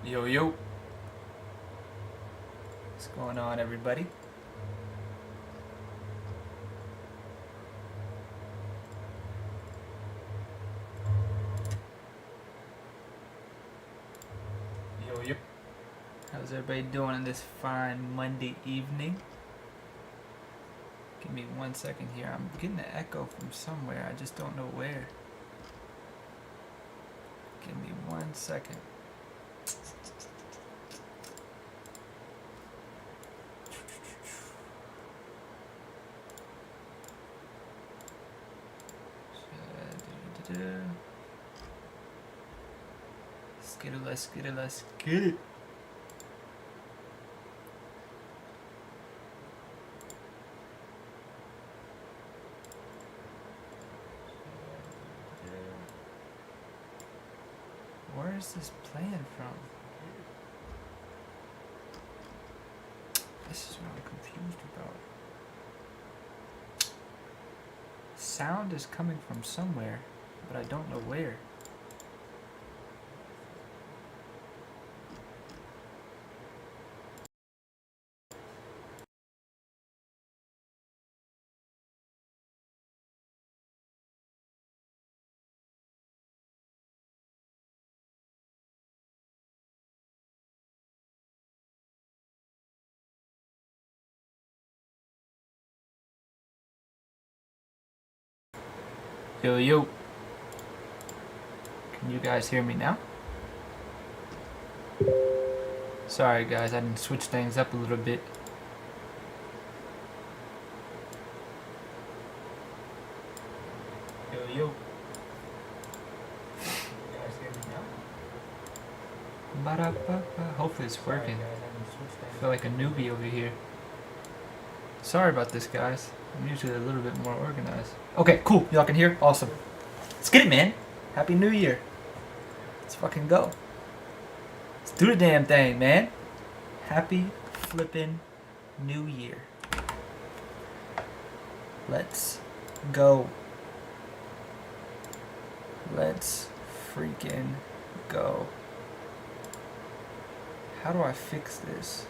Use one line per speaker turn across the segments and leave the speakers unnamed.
Yo, yo. What's going on, everybody? Yo, yo. How's everybody doing on this fine Monday evening? Give me 1 second here. I'm getting an echo from somewhere. I just don't know where. Give me 1 second. Let's get it, let's get it. Where is this playing from? This is what I'm confused about. Sound is coming from somewhere, but I don't know where. Yo, yo. Can you guys hear me now? Sorry guys, I didn't switch things up a little bit. Yo, yo. You guys hear me now? Ba-da-ba-ba. Hopefully it's working. I feel like a newbie over here. Sorry about this, guys. I'm usually a little bit more organized. Okay, cool. Y'all can hear? Awesome. Let's get it, man. Happy New Year. Let's fucking go. Let's do the damn thing, man. Happy flippin' New Year. Let's go. Let's freaking go. How do I fix this?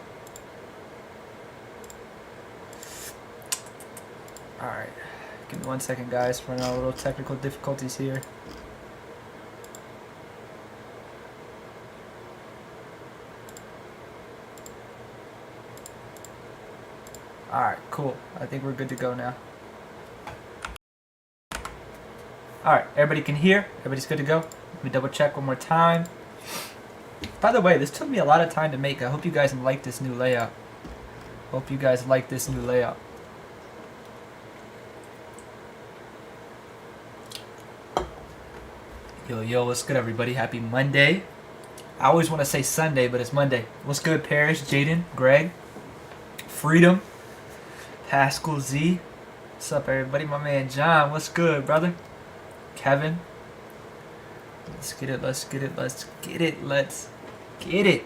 Alright. Give me 1 second, guys. Running out a little technical difficulties here. Alright, cool. I think we're good to go now. Alright, everybody can hear? Everybody's good to go? Let me double check one more time. By the way, this took me a lot of time to make. I hope you guys like this new layout. Hope you guys like this new layout. Yo, yo, what's good, everybody? Happy Monday. I always want to say Sunday, but it's Monday. What's good, Parrish, Jaden, Greg, Freedom, Pascal Z. What's up, everybody? My man John, what's good, brother? Kevin. Let's get it, let's get it, let's get it, let's get it.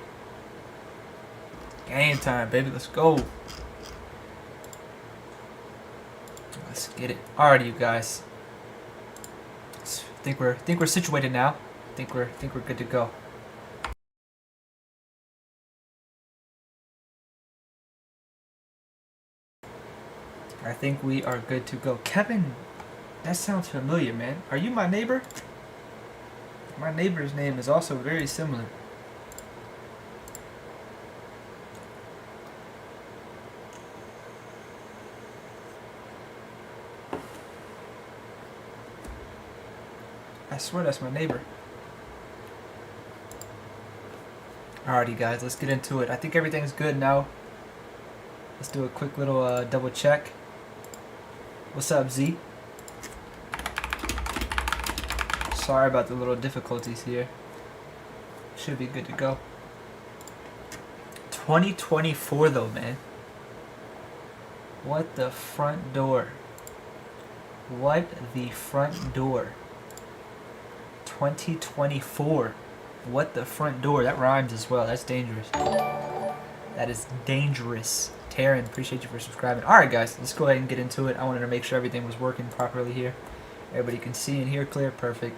Game time, baby, let's go. Let's get it. Alrighty, you guys. I think we're situated now. I think we're good to go. I think we are good to go. Kevin, that sounds familiar, man. Are you my neighbor? My neighbor's name is also very similar. I swear that's my neighbor. Alrighty, guys, let's get into it. I think everything's good now. Let's do a quick little double check. What's up, Z? Sorry about the little difficulties here. Should be good to go. 2024 though, man. What the front door? What the front door? 2024. What the front door? That rhymes as well. That's dangerous. That is dangerous. Taryn, appreciate you for subscribing. Alright, guys, let's go ahead and get into it. I wanted to make sure everything was working properly here. Everybody can see and hear clear. Perfect.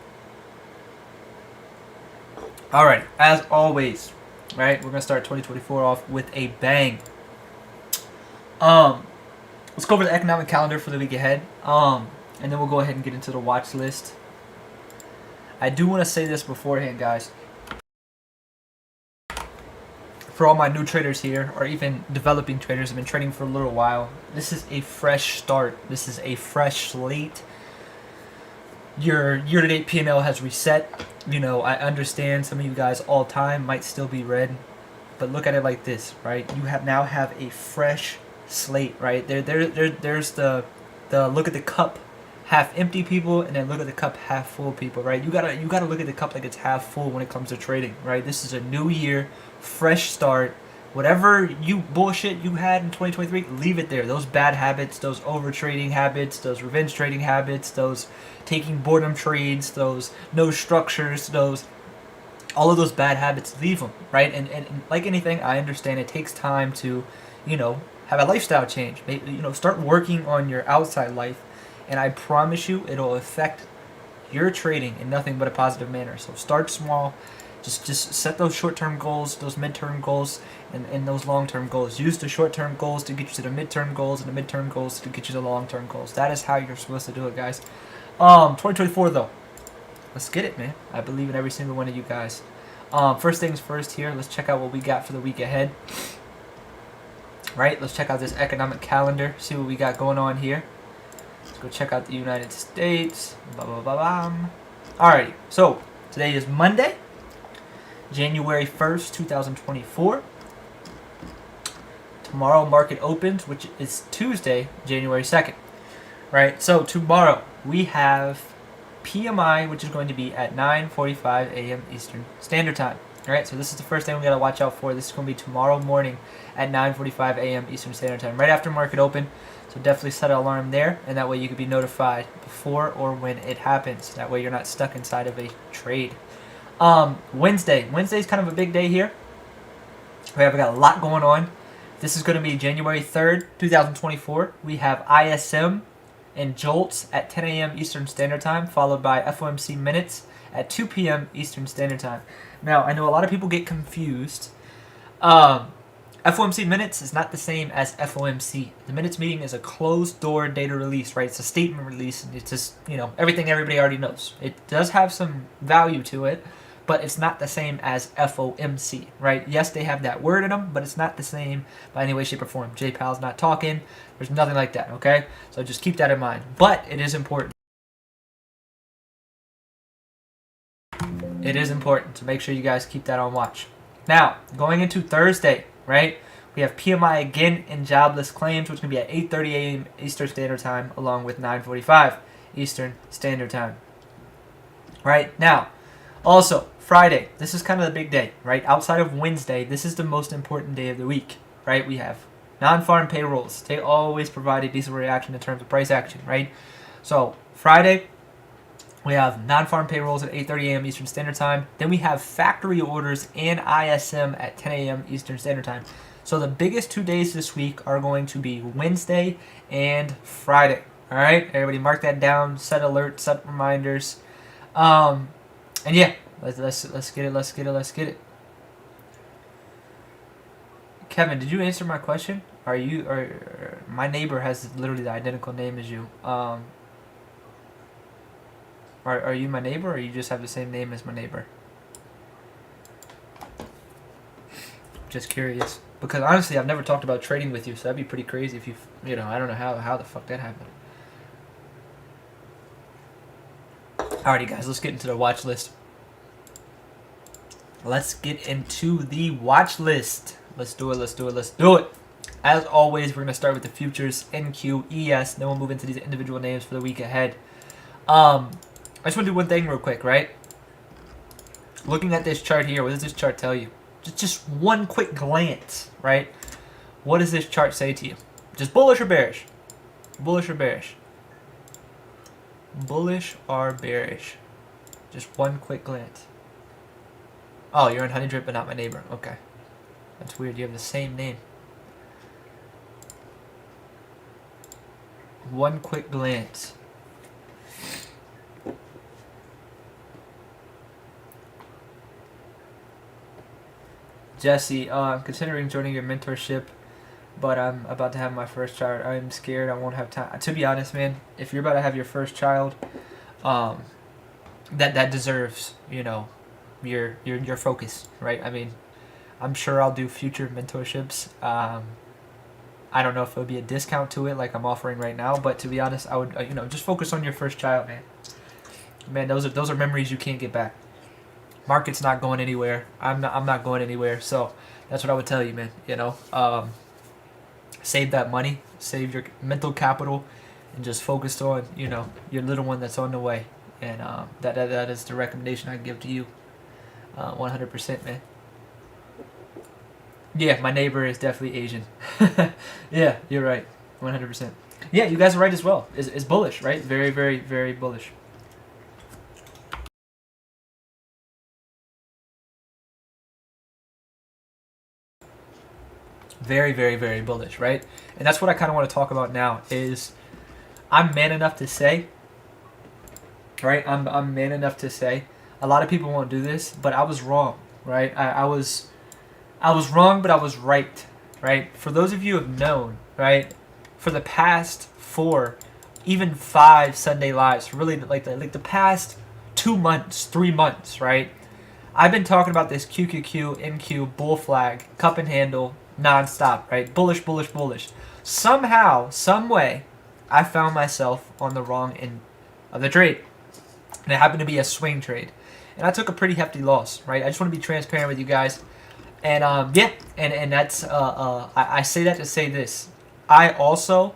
Alright, as always, right? We're gonna start 2024 off with a bang. Let's go over the economic calendar for the week ahead. And then we'll go ahead and get into the watch list. I do want to say this beforehand, guys. For all my new traders here, or even developing traders who have been trading for a little while, this is a fresh start. This is a fresh slate. Your year-to-date P&L has reset. You know, I understand some of you guys all time might still be red, but look at it like this, right? You now have a fresh slate, right? There's the look at the cup half empty people, and then look at the cup half full people, right? You gotta look at the cup like it's half full when it comes to trading, right? This is a new year, fresh start. Whatever you bullshit you had in 2023, leave it there. Those bad habits, those over trading habits, those revenge trading habits, those taking boredom trades, those no structures, those all of those bad habits, leave them, right? And like anything, I understand it takes time to, you know, have a lifestyle change. Maybe, you know, start working on your outside life, and I promise you it'll affect your trading in nothing but a positive manner. So start small. Just set those short-term goals, those mid-term goals, and those long-term goals. Use the short-term goals to get you to the mid-term goals, and the mid-term goals to get you to the long-term goals. That is how you're supposed to do it, guys. 2024 though, let's get it, man. I believe in every single one of you guys. First things first here, let's check out what we got for the week ahead. Right, let's check out this economic calendar, see what we got going on here. Let's go check out the United States. Blah, blah, blah, blah. Alrighty, so today is Monday, January 1st, 2024. Tomorrow market opens, which is Tuesday, January 2nd. Right, so tomorrow we have PMI, which is going to be at 9:45 a.m. Eastern Standard Time. Alright, so this is the first thing we got to watch out for. This is going to be tomorrow morning at 9:45 a.m. Eastern Standard Time, right after market open. So definitely set an alarm there, and that way you can be notified before or when it happens. That way you're not stuck inside of a trade. Wednesday's kind of a big day here. We have got a lot going on. This is going to be January 3rd, 2024. We have ISM and JOLTS at 10 a.m. Eastern Standard Time, followed by FOMC minutes at 2 p.m. Eastern Standard Time. Now, I know a lot of people get confused. FOMC minutes is not the same as FOMC. The minutes meeting is a closed-door data release, right? It's a statement release, and it's just, you know, everything everybody already knows. It does have some value to it, but it's not the same as FOMC, right? Yes, they have that word in them, but it's not the same by any way, shape, or form. JPal's not talking. There's nothing like that, okay? So just keep that in mind. But it is important. It is important to make sure you guys keep that on watch. Now, going into Thursday, right? We have PMI again in jobless claims, which is going to be at 8:30 a.m. Eastern Standard Time, along with 9:45 Eastern Standard Time. Right? Now, also, Friday. This is kind of the big day, right? Outside of Wednesday, this is the most important day of the week, right? We have non-farm payrolls. They always provide a decent reaction in terms of price action, right? So, Friday, we have non-farm payrolls at 8:30 a.m. Eastern Standard Time. Then we have factory orders and ISM at 10 a.m. Eastern Standard Time. So the biggest 2 days this week are going to be Wednesday and Friday. All right, everybody mark that down. Set alerts, set reminders, and yeah, let's get it. Let's get it. Kevin, did you answer my question? My neighbor has literally the identical name as you. Are you my neighbor, or you just have the same name as my neighbor? Just curious. Because honestly, I've never talked about trading with you, so that'd be pretty crazy if you know, I don't know how the fuck that happened. Alrighty, guys, let's get into the watch list. Let's get into the watch list. Let's do it. As always, we're going to start with the futures, NQ, ES, then we'll move into these individual names for the week ahead. I just want to do one thing real quick, right? Looking at this chart here, what does this chart tell you? Just one quick glance, right? What does this chart say to you? Just bullish or bearish? Bullish or bearish? Bullish or bearish? Just one quick glance. Oh, you're in Honey Drip but not my neighbor. Okay. That's weird. You have the same name. One quick glance. Jesse, I'm considering joining your mentorship, but I'm about to have my first child. I'm scared I won't have time. To be honest, man, if you're about to have your first child, um, that deserves, you know, your focus, right? I mean, I'm sure I'll do future mentorships. I don't know if there'll be a discount to it like I'm offering right now, but to be honest, I would, you know, just focus on your first child, man. Man, those are memories you can't get back. Market's not going anywhere. I'm not going anywhere. So that's what I would tell you, man. You know, save that money, save your mental capital, and just focus on, you know, your little one that's on the way. And that is the recommendation I give to you. 100%, man. Yeah, my neighbor is definitely Asian. Yeah, you're right. 100%. Yeah, you guys are right as well. It's bullish, right? Very, very, very bullish. Very, very, very bullish, right? And that's what I kind of want to talk about now is I'm man enough to say, right? I'm man enough to say, a lot of people won't do this, but I was wrong, right? I was wrong, but I was right, right? For those of you who have known, right, for the past 4, even 5 Sunday lives, really like the past 2 months, 3 months, right? I've been talking about this QQQ, NQ, bull flag, cup and handle, nonstop, right? Bullish, bullish, bullish. Somehow, some way, I found myself on the wrong end of the trade. And it happened to be a swing trade. And I took a pretty hefty loss, right? I just want to be transparent with you guys. And yeah, and that's I say that to say this. I also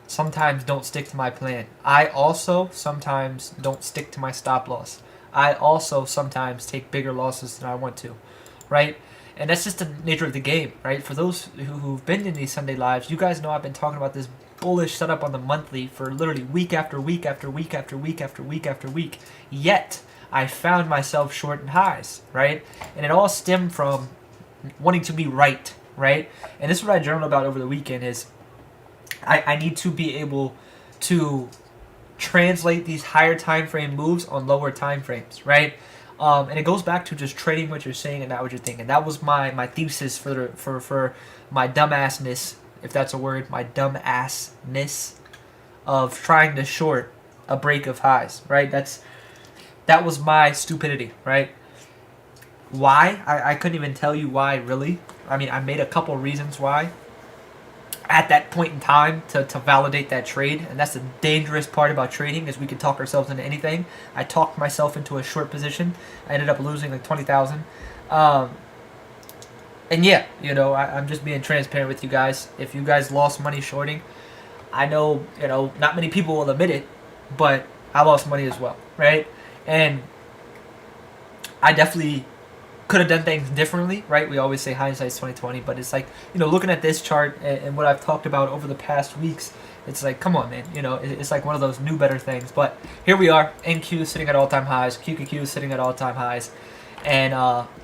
sometimes don't stick to my plan. I also sometimes don't stick to my stop loss. I also sometimes take bigger losses than I want to, right? And that's just the nature of the game, right? For those who've been in these Sunday lives, you guys know I've been talking about this bullish setup on the monthly for literally week after week after week after week after week after week. Yet I found myself short in highs, right? And it all stemmed from wanting to be right, right? And this is what I journaled about over the weekend is I need to be able to translate these higher time frame moves on lower time frames, right? And it goes back to just trading what you're saying and not what you're thinking. That was my thesis for my dumbassness, if that's a word, my dumbassness of trying to short a break of highs, right? That was my stupidity, right? Why? I couldn't even tell you why, really. I mean, I made a couple reasons why at that point in time to validate that trade, and that's the dangerous part about trading is we can talk ourselves into anything. I talked myself into a short position. I ended up losing like 20,000. And yeah, you know, I'm just being transparent with you guys. If you guys lost money shorting, I know, you know, not many people will admit it, but I lost money as well, right? And I definitely could have done things differently, right? We always say hindsight's 2020, but it's like, you know, looking at this chart and what I've talked about over the past weeks, it's like, come on, man, you know, it's like one of those new better things. But here we are, NQ sitting at all-time highs, QQQ sitting at all-time highs, and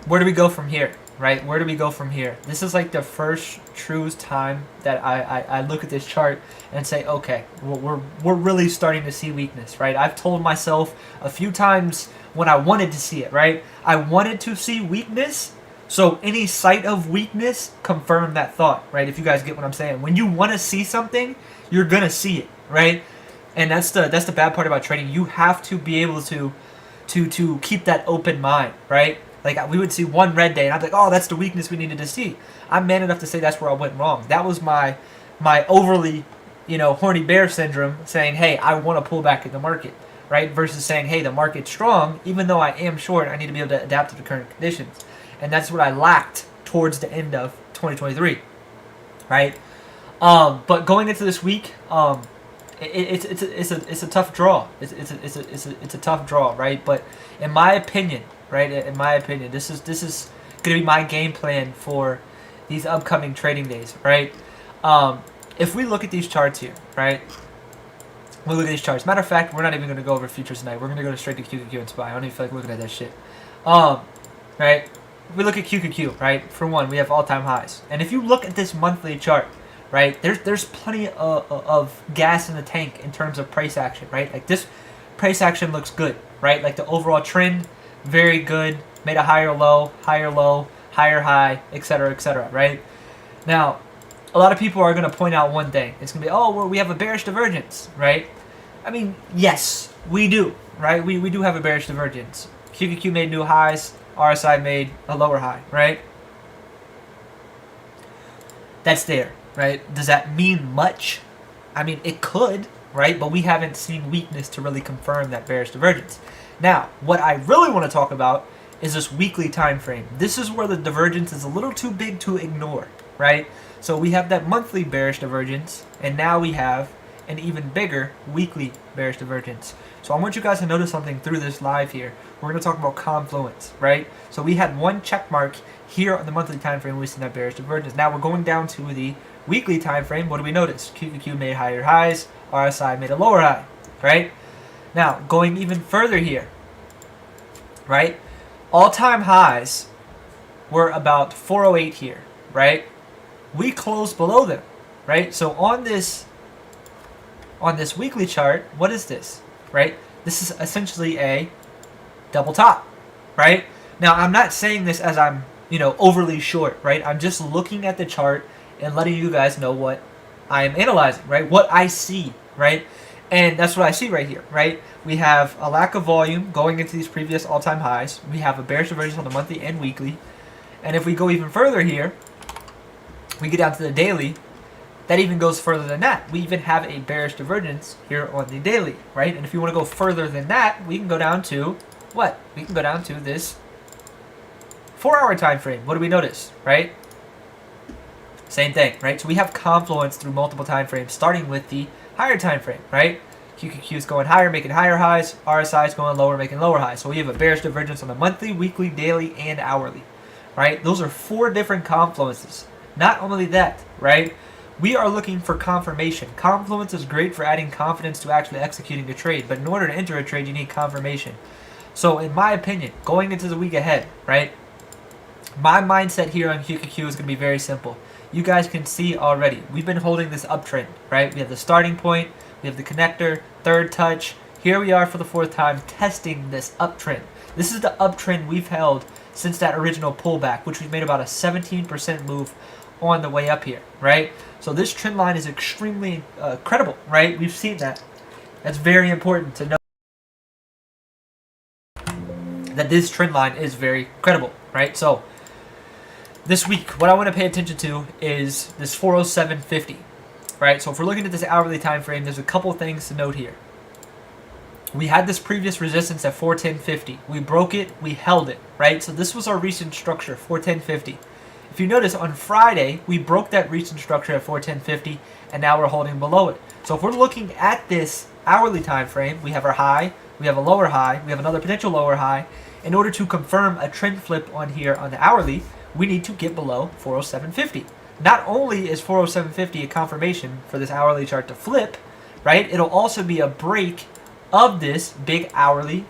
where do we go from here, right? Where do we go from here? This is like the first true time that I look at this chart and say, okay, we're really starting to see weakness, right? I've told myself a few times when I wanted to see it, right? I wanted to see weakness, so any sight of weakness confirmed that thought, right? If you guys get what I'm saying. When you want to see something, you're going to see it, right? And that's the bad part about trading. You have to be able to keep that open mind, right? Like we would see one red day and I'd be like, oh, that's the weakness we needed to see. I'm man enough to say that's where I went wrong. That was my overly, you know, horny bear syndrome saying, hey, I want to pull back in the market. Right, versus saying, hey, the market's strong, even though I am short, I need to be able to adapt to the current conditions. And that's what I lacked towards the end of 2023, right? But going into this week, it's a tough draw. It's a tough draw, right? But in my opinion, right, this is going to be my game plan for these upcoming trading days, right? If we look at these charts here, right? We'll look at these charts. Matter of fact, we're not even going to go over futures tonight. We're going to go straight to QQQ and SPY. I don't even feel like looking at that shit. Right? If we look at QQQ, right? For one, we have all-time highs. And if you look at this monthly chart, right, there's plenty of gas in the tank in terms of price action, right? Like this price action looks good, right? Like the overall trend, very good. Made a higher low, higher low, higher high, etc., right? Now, a lot of people are going to point out one thing. It's going to be, oh, well, we have a bearish divergence, right? I mean, yes, we do, right? We do have a bearish divergence. QQQ made new highs, RSI made a lower high, right? That's there, right? Does that mean much? I mean, it could, right? But we haven't seen weakness to really confirm that bearish divergence. Now, what I really want to talk about is this weekly time frame. This is where the divergence is a little too big to ignore, right? So we have that monthly bearish divergence, and now we have an even bigger weekly bearish divergence. So I want you guys to notice something through this live here. We're going to talk about confluence, right? So we had one check mark here on the monthly time frame. We see that bearish divergence. Now we're going down to the weekly time frame. What do we notice? QQQ made higher highs, RSI made a lower high, right? Now going even further here, right? All-time highs were about 408 here, right? We closed below them, right? So on this weekly chart, what is this, right? This is essentially a double top, right? Now, I'm not saying this as I'm, overly short, right? I'm just looking at the chart and letting you guys know what I am analyzing, right? What I see, right? And that's what I see right here, right? We have a lack of volume going into these previous all-time highs. We have a bearish divergence on the monthly and weekly. And if we go even further here, we get down to the daily, that even goes further than that. We even have a bearish divergence here on the daily, right? And if you want to go further than that, we can go down to what? We can go down to this 4-hour time frame. What do we notice, right? Same thing, right? So we have confluence through multiple time frames, starting with the higher time frame, right? QQQ is going higher, making higher highs. RSI is going lower, making lower highs. So we have a bearish divergence on the monthly, weekly, daily, and hourly, right? Those are 4 different confluences. Not only that, right? We are looking for confirmation. Confluence is great for adding confidence to actually executing a trade, but in order to enter a trade, you need confirmation. So in my opinion, going into the week ahead, right? My mindset here on QQQ is going to be very simple. You guys can see already, we've been holding this uptrend, right? We have the starting point, we have the connector, third touch. Here we are for the 4th time testing this uptrend. This is the uptrend we've held since that original pullback, which we made about a 17% move on the way up here, right? So this trend line is extremely credible, right? We've seen that. That's very important to know that this trend line is very credible, right? So this week, what I want to pay attention to is this 407.50, right? So if we're looking at this hourly time frame, there's a couple things to note here. We had this previous resistance at 410.50. We broke it, we held it, right? So this was our recent structure, 410.50. If you notice, on Friday, we broke that recent structure at 410.50, and now we're holding below it. So if we're looking at this hourly time frame, we have our high, we have a lower high, we have another potential lower high. In order to confirm a trend flip on here on the hourly, we need to get below 407.50. Not only is 407.50 a confirmation for this hourly chart to flip, right? It'll also be a break of this big hourly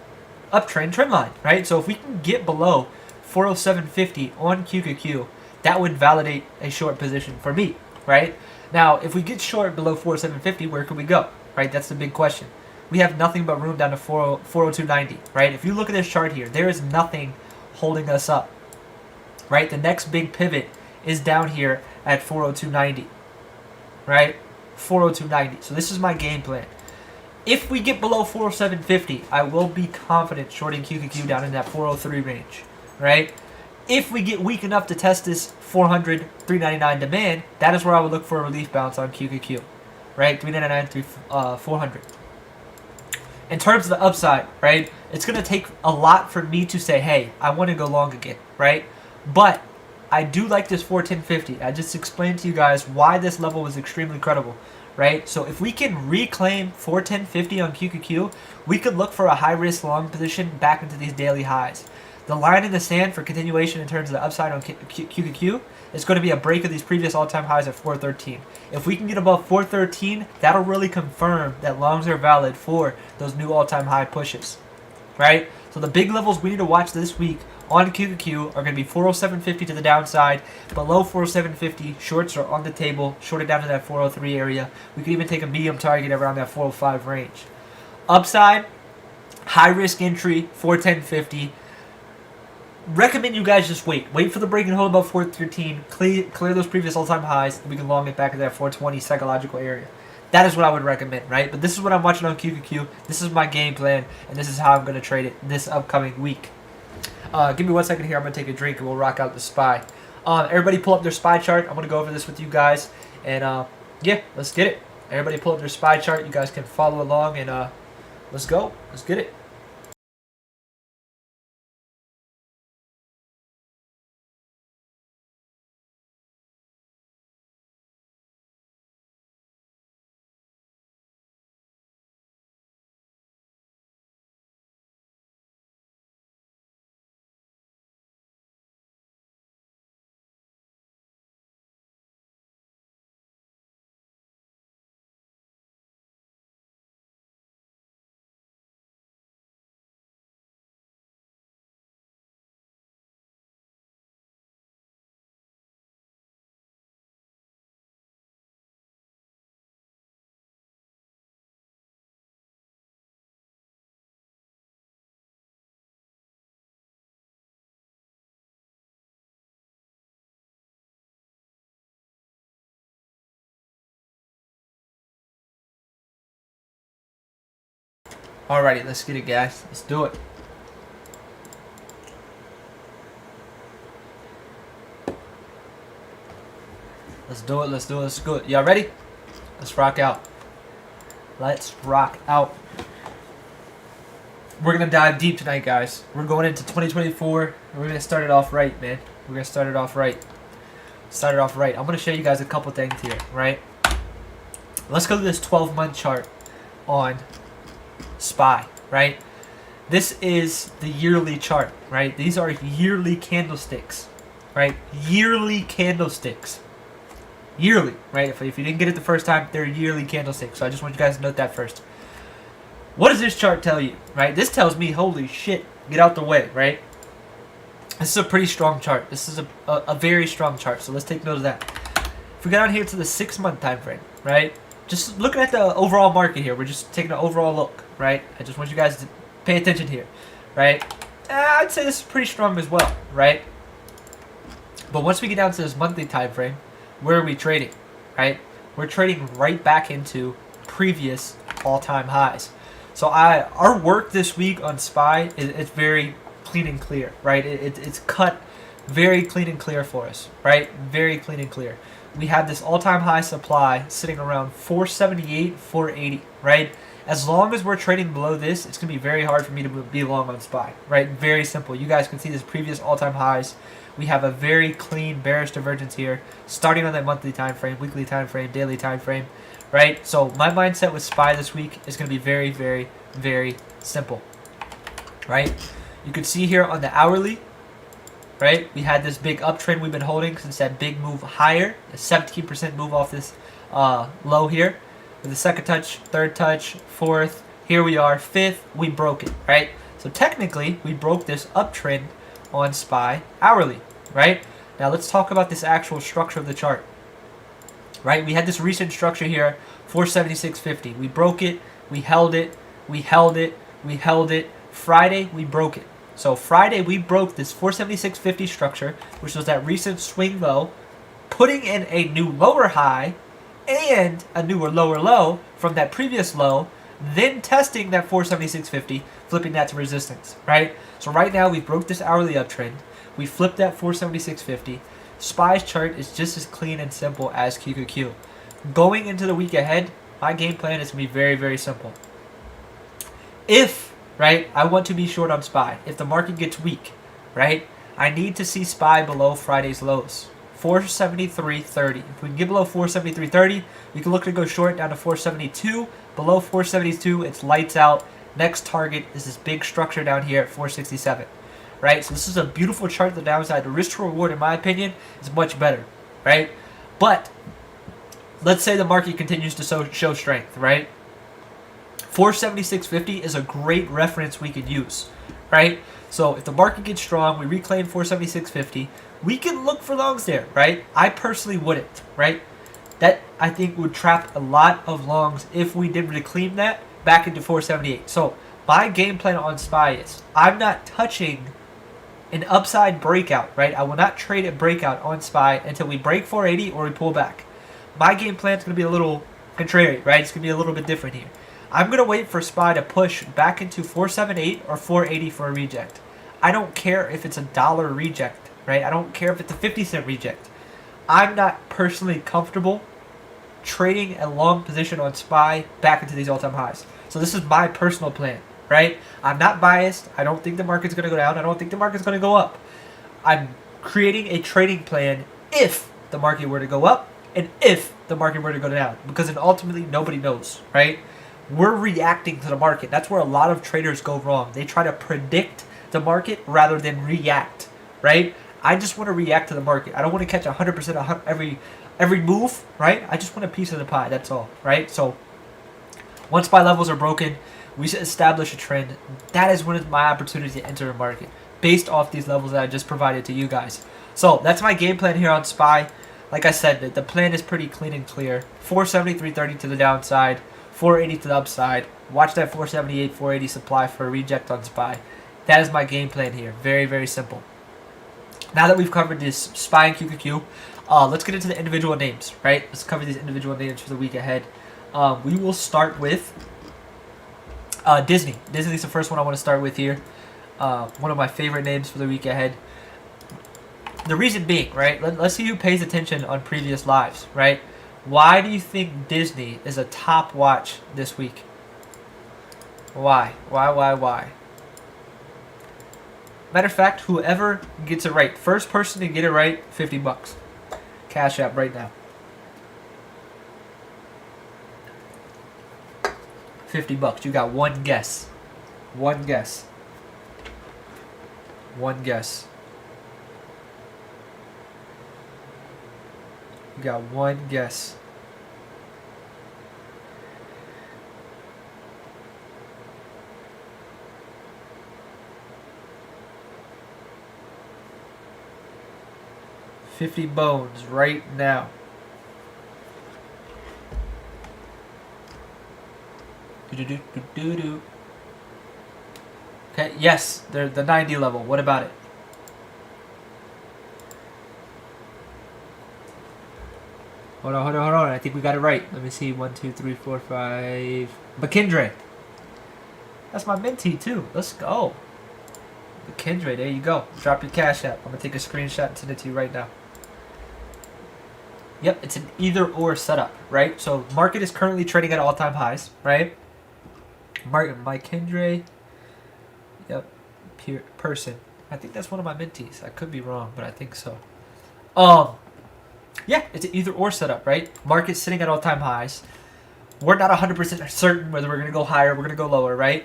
uptrend trend line, right? So if we can get below 407.50 on QQQ, that would validate a short position for me, right? Now, if we get short below 407.50, where could we go, right? That's the big question. We have nothing but room down to 402.90, right? If you look at this chart here, there is nothing holding us up, right? The next big pivot is down here at 402.90, right? 402.90. So this is my game plan. If we get below 407.50, I will be confident shorting QQQ down in that 403 range, right? If we get weak enough to test this 400, 399 demand, that is where I would look for a relief bounce on QQQ, right? 399 through 400. In terms of the upside, right, it's going to take a lot for me to say, hey, I want to go long again, right? But I do like this 410.50. I just explained to you guys why this level was extremely credible, right? So if we can reclaim 410.50 on QQQ, we could look for a high-risk long position back into these daily highs. The line in the sand for continuation in terms of the upside on QQQ is going to be a break of these previous all-time highs at 413. If we can get above 413, that'll really confirm that longs are valid for those new all-time high pushes, right? So the big levels we need to watch this week on QQQ are going to be 407.50 to the downside. Below 407.50, shorts are on the table, shorted down to that 403 area. We could even take a medium target around that 405 range. Upside, high-risk entry, 410.50. recommend you guys just wait. Wait for the break and hold above 413. Clear those previous all-time highs. And we can long it back to that 420 psychological area. That is what I would recommend, right? But this is what I'm watching on QQQ. This is my game plan, and this is how I'm going to trade it this upcoming week. Give me 1 second here. I'm going to take a drink, and we'll rock out the SPY. Everybody pull up their SPY chart. I'm going to go over this with you guys. And, yeah, let's get it. Everybody pull up their SPY chart. You guys can follow along, and let's go. Let's get it. Alrighty, let's get it, guys. Let's do it. Let's do it. Let's do it. Let's do it. Y'all ready? Let's rock out. Let's rock out. We're going to dive deep tonight, guys. We're going into 2024, and we're going to start it off right, man. We're going to start it off right. Start it off right. I'm going to show you guys a couple things here, right? Let's go to this 12-month chart on SPY, right? This is the yearly chart, right? These are yearly candlesticks, right? Yearly candlesticks. Yearly, right? If you didn't get it the first time, they're yearly candlesticks. So I just want you guys to note that first. What does this chart tell you, right? This tells me, holy shit, get out the way, right? This is a pretty strong chart. This is a very strong chart. So let's take note of that. If we go down here to the 6-month time frame, right? Just looking at the overall market here. We're just taking an overall look, right? I just want you guys to pay attention here, right? I'd say this is pretty strong as well, right? But once we get down to this monthly time frame, where are we trading, right? We're trading right back into previous all-time highs. So our work this week on SPY is very clean and clear, right? It's cut very clean and clear for us, right? Very clean and clear. We have this all-time high supply sitting around 478, 480, right? As long as we're trading below this, it's going to be very hard for me to be long on SPY, right? Very simple. You guys can see this previous all-time highs. We have a very clean bearish divergence here, starting on that monthly time frame, weekly time frame, daily time frame, right? So my mindset with SPY this week is going to be very, very, very simple, right? You can see here on the hourly, right? We had this big uptrend we've been holding since that big move higher, a 17% move off this low here. With the second touch, third touch, fourth, here we are, fifth, we broke it, right? So technically, we broke this uptrend on SPY hourly, right? Now let's talk about this actual structure of the chart, right? We had this recent structure here, 476.50. We broke it, we held it, we held it, we held it. Friday, we broke it. So Friday, we broke this 476.50 structure, which was that recent swing low, putting in a new lower high and a newer lower low from that previous low, then testing that 476.50, flipping that to resistance, right? So right now, we broke this hourly uptrend. We flipped that 476.50. SPY's chart is just as clean and simple as QQQ. Going into the week ahead, my game plan is going to be very, very simple. If, right, I want to be short on SPY. If the market gets weak, right, I need to see SPY below Friday's lows. 473.30. If we can get below 473.30, we can look to go short down to 472. Below 472, it's lights out. Next target is this big structure down here at 467. Right? So this is a beautiful chart to the downside. The risk to reward, in my opinion, is much better. Right? But let's say the market continues to show strength, right? 476.50 is a great reference we could use, right? So if the market gets strong, we reclaim 476.50, we can look for longs there, right? I personally wouldn't, right? That, I think, would trap a lot of longs if we did reclaim that back into 478. So my game plan on SPY is I'm not touching an upside breakout, right? I will not trade a breakout on SPY until we break 480 or we pull back. My game plan is going to be a little contrary, right? It's going to be a little bit different here. I'm going to wait for SPY to push back into 478 or 480 for a reject. I don't care if it's a dollar reject, right? I don't care if it's a 50-cent reject. I'm not personally comfortable trading a long position on SPY back into these all-time highs. So this is my personal plan, right? I'm not biased. I don't think the market's going to go down. I don't think the market's going to go up. I'm creating a trading plan if the market were to go up and if the market were to go down, because then ultimately nobody knows, right? We're reacting to the market. That's where a lot of traders go wrong. They try to predict the market rather than react, right? I just want to react to the market. I don't want to catch 100% of every move, right? I just want a piece of the pie. That's all, right? So once SPY levels are broken, we should establish a trend. That is when it's my opportunity to enter the market based off these levels that I just provided to you guys. So that's my game plan here on SPY. Like I said, the plan is pretty clean and clear. 470, 330 to the downside, 480 to the upside. Watch that 478, 480 supply for a reject on SPY. That is my game plan here. Very, very simple. Now that we've covered this SPY and QQQ, let's get into the individual names, right? Let's cover these individual names for the week ahead. We will start with Disney. Disney's the first one I want to start with here. One of my favorite names for the week ahead. The reason being, right? Let's see who pays attention on previous lives, right? Why do you think Disney is a top watch this week? Why? Why? Matter of fact, whoever gets it right, first person to get it right, $50. Cash App right now. $50. You got one guess. One guess. One guess. You got one guess. $50 bones right now. Okay, yes, they're the 90 level. What about it? Hold on. I think we got it right. Let me see. 1, 2, 3, 4, 5. McKendry. That's my mentee too. Let's go. McKendry, there you go. Drop your Cash App. I'm gonna take a screenshot and send it to you right now. Yep, it's an either or setup, right? So market is currently trading at all-time highs, right? McKendry. Yep, person. I think that's one of my mentees. I could be wrong, but I think so. Yeah, it's an either or setup, right? Market's sitting at all-time highs. We're not 100% certain whether we're going to go higher or we're going to go lower, right?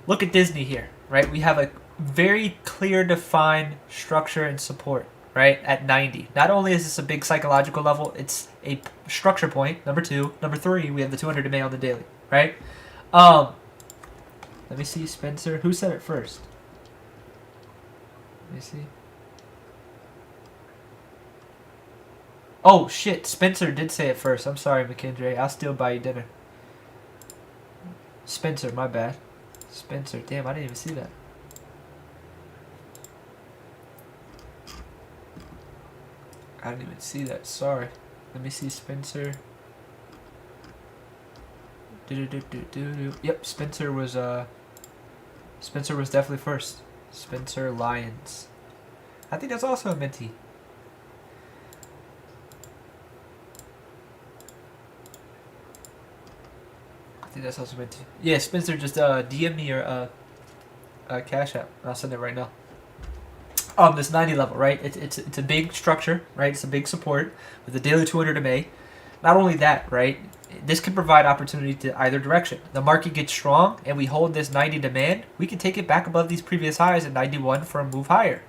Look at Disney here, right? We have a very clear defined structure and support, right? At 90. Not only is this a big psychological level, it's a structure point, number 2. Number 3, we have the 200 MA on the daily, right? Let me see, Spencer. Who said it first? Let me see. Oh, shit. Spencer did say it first. I'm sorry, McKendry. I'll still buy you dinner. Spencer, my bad. Spencer. Damn, I didn't even see that. I didn't even see that. Sorry. Let me see, Spencer. Yep, Spencer was definitely first. Spencer Lyons. I think that's also a mentee. I think that's also mentee. Yeah, Spencer, just DM me your Cash App. I'll send it right now. This 90 level, right? It's a big structure, right? It's a big support with the daily 200 MA. Not only that, right? This can provide opportunity to either direction. The market gets strong and we hold this 90 demand, we can take it back above these previous highs at 91 for a move higher.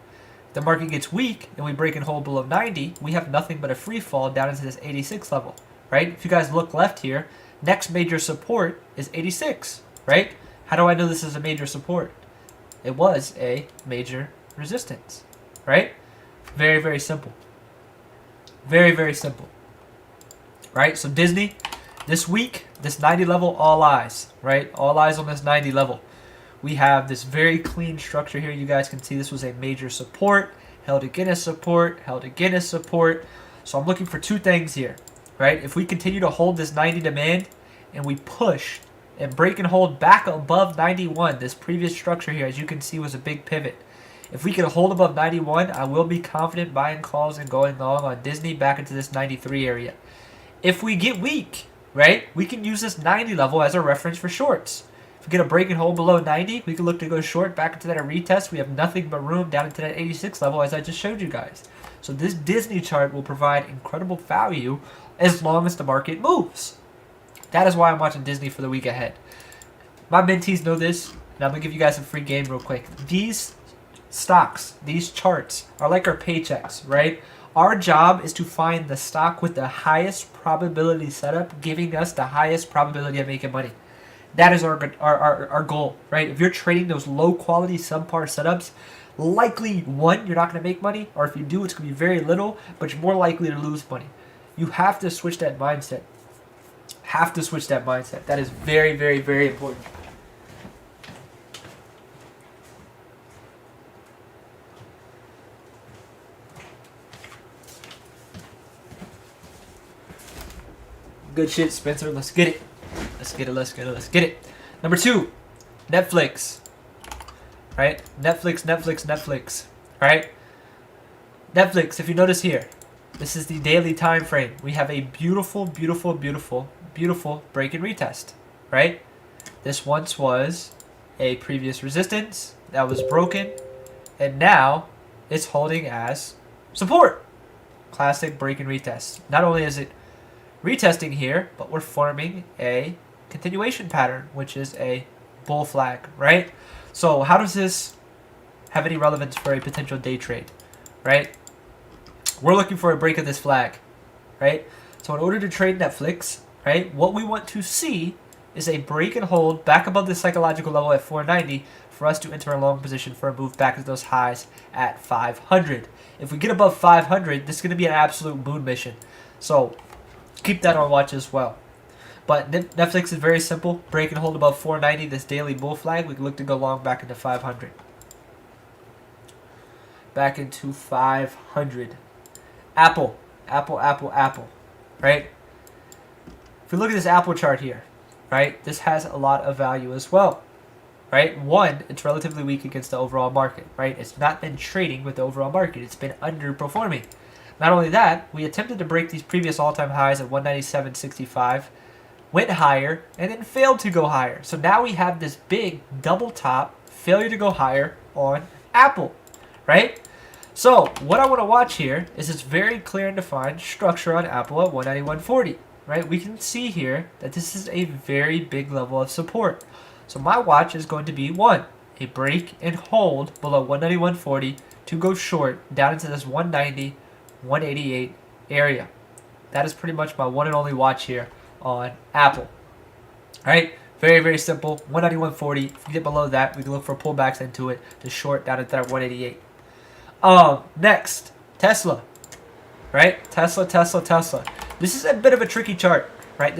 If the market gets weak and we break and hold below 90, we have nothing but a free fall down into this 86 level, right? If you guys look left here, next major support is 86, right? How do I know this is a major support? It was a major resistance, right? Very, very simple. Very, very simple. Right? So Disney, this week, this 90 level, all eyes, right? All eyes on this 90 level. We have this very clean structure here. You guys can see this was a major support, held again as support, held again as support. So I'm looking for two things here, right? If we continue to hold this 90 demand and we push and break and hold back above 91, this previous structure here, as you can see, was a big pivot. If we can hold above 91, I will be confident buying calls and going long on Disney back into this 93 area. If we get weak, right, we can use this 90 level as a reference for shorts. If we get a break and hold below 90, we can look to go short back into that retest. We have nothing but room down into that 86 level, as I just showed you guys. So this Disney chart will provide incredible value as long as the market moves. That is why I'm watching Disney for the week ahead. My mentees know this, and I'm going to give you guys a free game real quick. These stocks, these charts, are like our paychecks, right? Our job is to find the stock with the highest probability setup, giving us the highest probability of making money. That is our goal, right? If you're trading those low-quality, subpar setups, likely, one, you're not going to make money, or if you do, it's going to be very little, but you're more likely to lose money. You have to switch that mindset. Have to switch that mindset. That is very, very, very important. Good shit, Spencer. Let's get it. Let's get it. Let's get it. Let's get it. Number 2, Netflix. Right? Netflix. Right? Netflix, if you notice here, this is the daily time frame. We have a beautiful break and retest. Right? This once was a previous resistance that was broken, and now it's holding as support. Classic break and retest. Not only is it retesting here, but we're forming a continuation pattern, which is a bull flag, right? So how does this have any relevance for a potential day trade, right? We're looking for a break of this flag, right? So in order to trade Netflix, right, what we want to see is a break and hold back above the psychological level at 490 for us to enter a long position for a move back to those highs at 500. If we get above 500, this is going to be an absolute moon mission. So keep that on watch as well. But Netflix is very simple. Break and hold above 490, this daily bull flag. We can look to go long back into 500. Back into 500. Apple. Right? If we look at this Apple chart here, right, this has a lot of value as well. Right? One, it's relatively weak against the overall market. Right? It's not been trading with the overall market. It's been underperforming. Not only that, we attempted to break these previous all-time highs at 197.65, went higher, and then failed to go higher. So now we have this big double top failure to go higher on Apple, right? So what I want to watch here is this very clear and defined structure on Apple at 191.40, right? We can see here that this is a very big level of support. So my watch is going to be 1, a break and hold below 191.40 to go short down into this 190, 188 area. That is pretty much my one and only watch here on Apple. Alright, very, very simple. 191.40. If we get below that, we can look for pullbacks into it to short down at that 188. Next, Tesla. Right? Tesla. This is a bit of a tricky chart, right?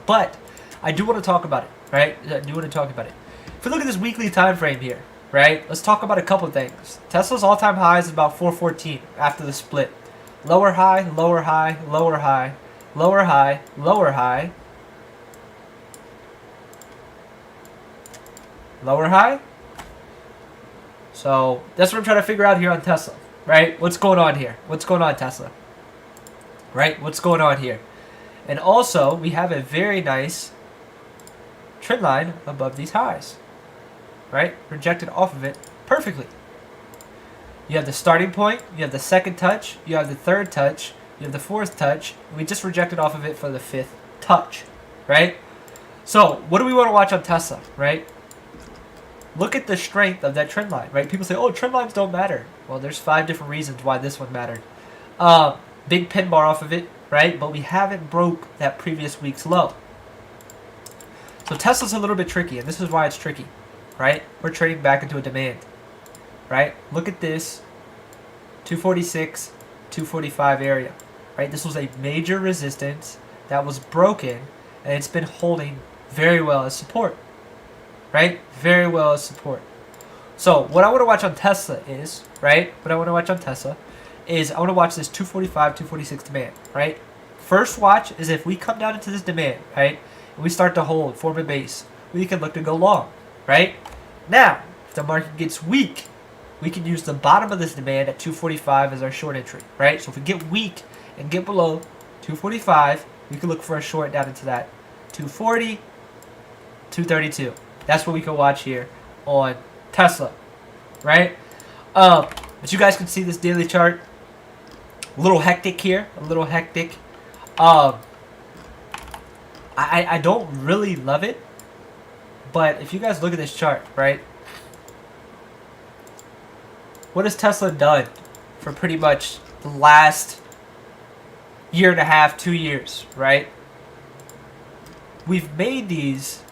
But I do want to talk about it, right? If we look at this weekly time frame here, right? Let's talk about a couple things. Tesla's all-time high is about 414 after the split. Lower high. So that's what I'm trying to figure out here on Tesla, right? What's going on here? What's going on, Tesla? Right? What's going on here? And also, we have a very nice trend line above these highs. Right? Projected off of it perfectly. You have the starting point, you have the second touch, you have the third touch, you have the fourth touch, and we just rejected off of it for the fifth touch, right? So, what do we want to watch on Tesla, right? Look at the strength of that trend line, right? People say, oh, trend lines don't matter. Well, there's 5 different reasons why this one mattered. Big pin bar off of it, right? But we haven't broke that previous week's low. So Tesla's a little bit tricky, and this is why it's tricky. Right? We're trading back into a demand. Right? Look at this. 246, 245 area. Right? This was a major resistance that was broken, and it's been holding very well as support. right? Very well as support. So what I want to watch on Tesla is, right? What I want to watch on Tesla is I want to watch this 245, 246 demand, right? First watch is if we come down into this demand, right? And we start to hold, form a base, we can look to go long, right? Now, if the market gets weak, we can use the bottom of this demand at 245 as our short entry, right? So if we get weak and get below 245, we can look for a short down into that 240, 232. That's what we can watch here on Tesla, right? But you guys can see this daily chart. A little hectic here, a little hectic. I don't really love it, but if you guys look at this chart, right? What has Tesla done for pretty much the last year and a half, 2 years, right? We've made these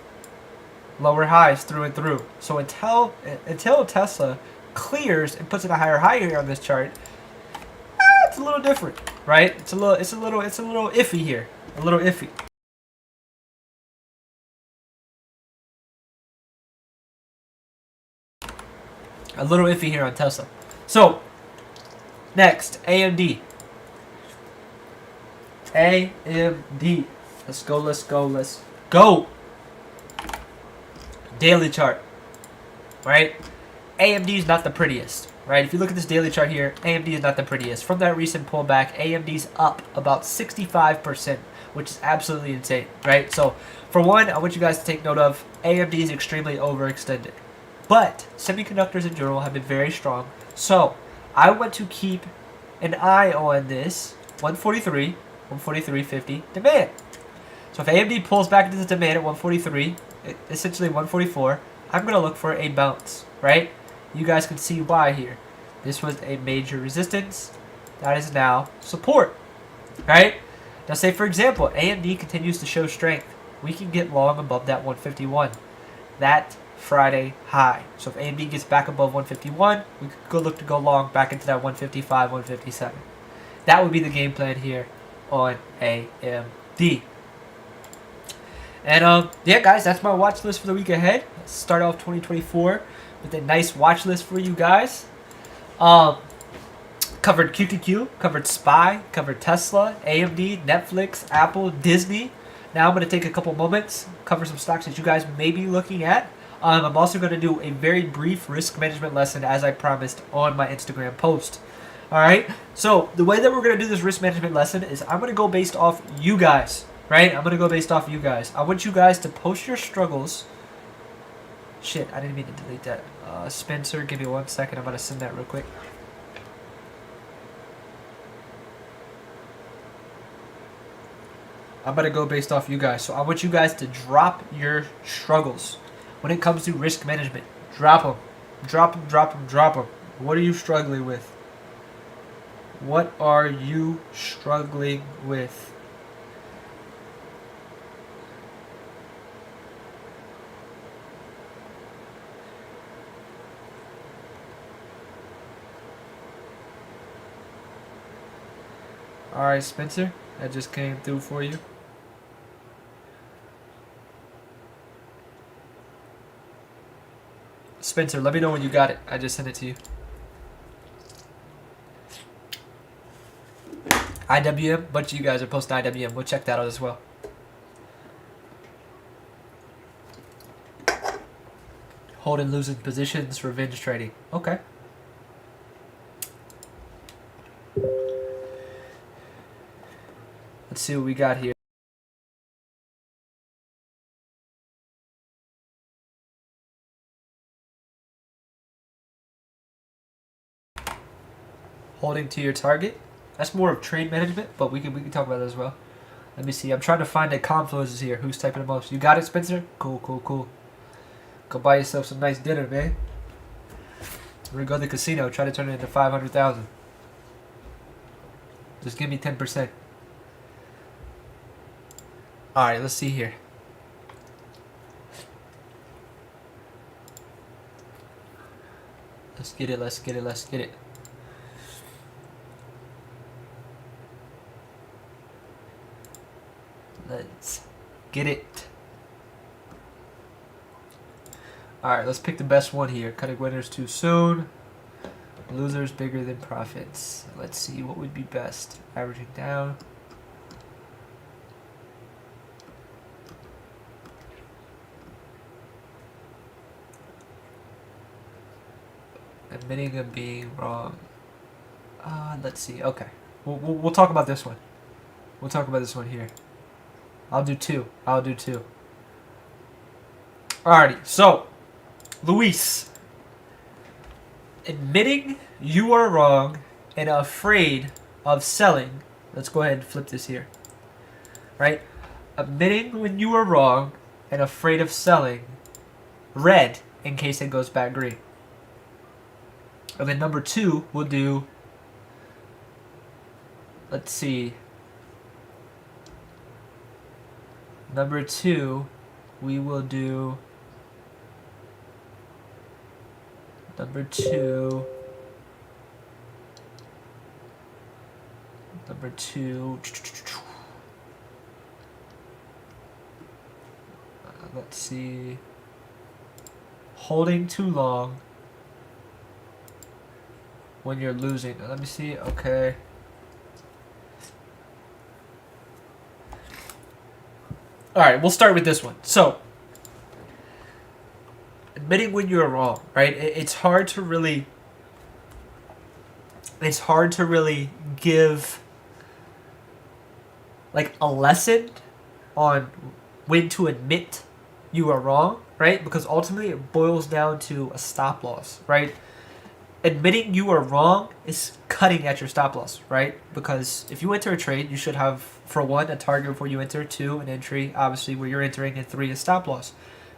lower highs through and through. So until Tesla clears and puts in a higher high here on this chart, it's a little different, right? It's a little iffy here, a little iffy. A little iffy here on Tesla. So next, AMD. AMD. Let's go, let's go, let's go. Daily chart, right? AMD is not the prettiest, right? If you look at this daily chart here, AMD is not the prettiest. From that recent pullback, AMD's up about 65%, which is absolutely insane, right? So, for one, I want you guys to take note of AMD is extremely overextended. But semiconductors in general have been very strong. So, I want to keep an eye on this 143, 143.50 demand. So if AMD pulls back into the demand at 143, essentially 144, I'm going to look for a bounce, right? You guys can see why here. This was a major resistance. That is now support, right? Now say, for example, AMD continues to show strength. We can get long above that 151. That Friday high. So if AMD gets back above 151, we could go look to go long back into that 155, 157. That would be the game plan here on AMD. And yeah, guys, that's my watch list for the week ahead. Let's start off 2024 with a nice watch list for you guys. Covered QQQ, covered SPY, covered Tesla, AMD, Netflix, Apple, Disney. Now I'm going to take a couple moments, cover some stocks that you guys may be looking at. I'm also going to do a very brief risk management lesson as I promised on my Instagram post. Alright, so the way that we're going to do this risk management lesson is I'm going to go based off you guys. Right? I'm going to go based off you guys. I want you guys to post your struggles. Shit, I didn't mean to delete that. Spencer, give me 1 second. I'm going to send that real quick. I'm going to go based off you guys. So I want you guys to drop your struggles when it comes to risk management. Drop them. Drop them, drop them, drop them. What are you struggling with? What are you struggling with? Alright, Spencer, that just came through for you. Spencer, let me know when you got it. I just sent it to you. IWM, bunch of you guys are posting IWM. We'll check that out as well. Holding losing positions, revenge trading. Okay. Let's see what we got here. Holding to your target. That's more of trade management, but we can talk about that as well. Let me see. I'm trying to find the confluences here. Who's typing the most? You got it, Spencer? Cool, cool, cool. Go buy yourself some nice dinner, man. We're gonna go to the casino. Try to turn it into 500,000. Just give me 10%. Alright, let's see here. Let's get it, let's get it, let's get it. Let's get it. Alright, let's pick the best one here. Cutting winners too soon. Losers bigger than profits. Let's see what would be best. Averaging down. Admitting of being wrong. Let's see. Okay. We'll talk about this one. We'll talk about this one here. I'll do two. Alrighty. So, Luis. Admitting you are wrong and afraid of selling. Let's go ahead and flip this here. Right? Admitting when you are wrong and afraid of selling. Red in case it goes back green. And then number 2, we'll do, let's see. Number 2, we will do, number 2, let's see, holding too long when you're losing. Let me see. Okay. Alright, we'll start with this one. So, admitting when you're wrong, right? It's hard to really give like a lesson on when to admit you are wrong, right? Because ultimately it boils down to a stop loss, right? Admitting you are wrong is cutting at your stop loss, right? Because if you enter a trade, you should have, for 1, a target before you enter, 2, an entry, obviously, where you're entering, and 3, a stop loss.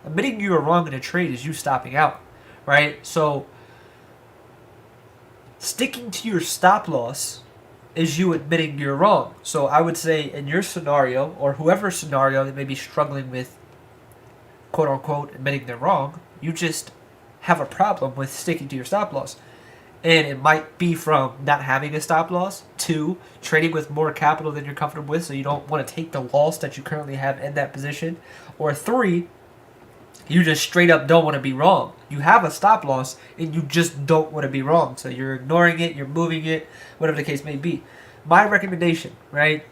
Admitting you are wrong in a trade is you stopping out, right? So, sticking to your stop loss is you admitting you're wrong. So, I would say in your scenario, or whoever's scenario that may be struggling with, quote-unquote, admitting they're wrong, you just have a problem with sticking to your stop loss. And it might be from not having a stop loss, 2, trading with more capital than you're comfortable with, so you don't want to take the loss that you currently have in that position, or 3, you just straight up don't want to be wrong. You have a stop loss, and you just don't want to be wrong. So you're ignoring it, you're moving it, whatever the case may be. My recommendation, right?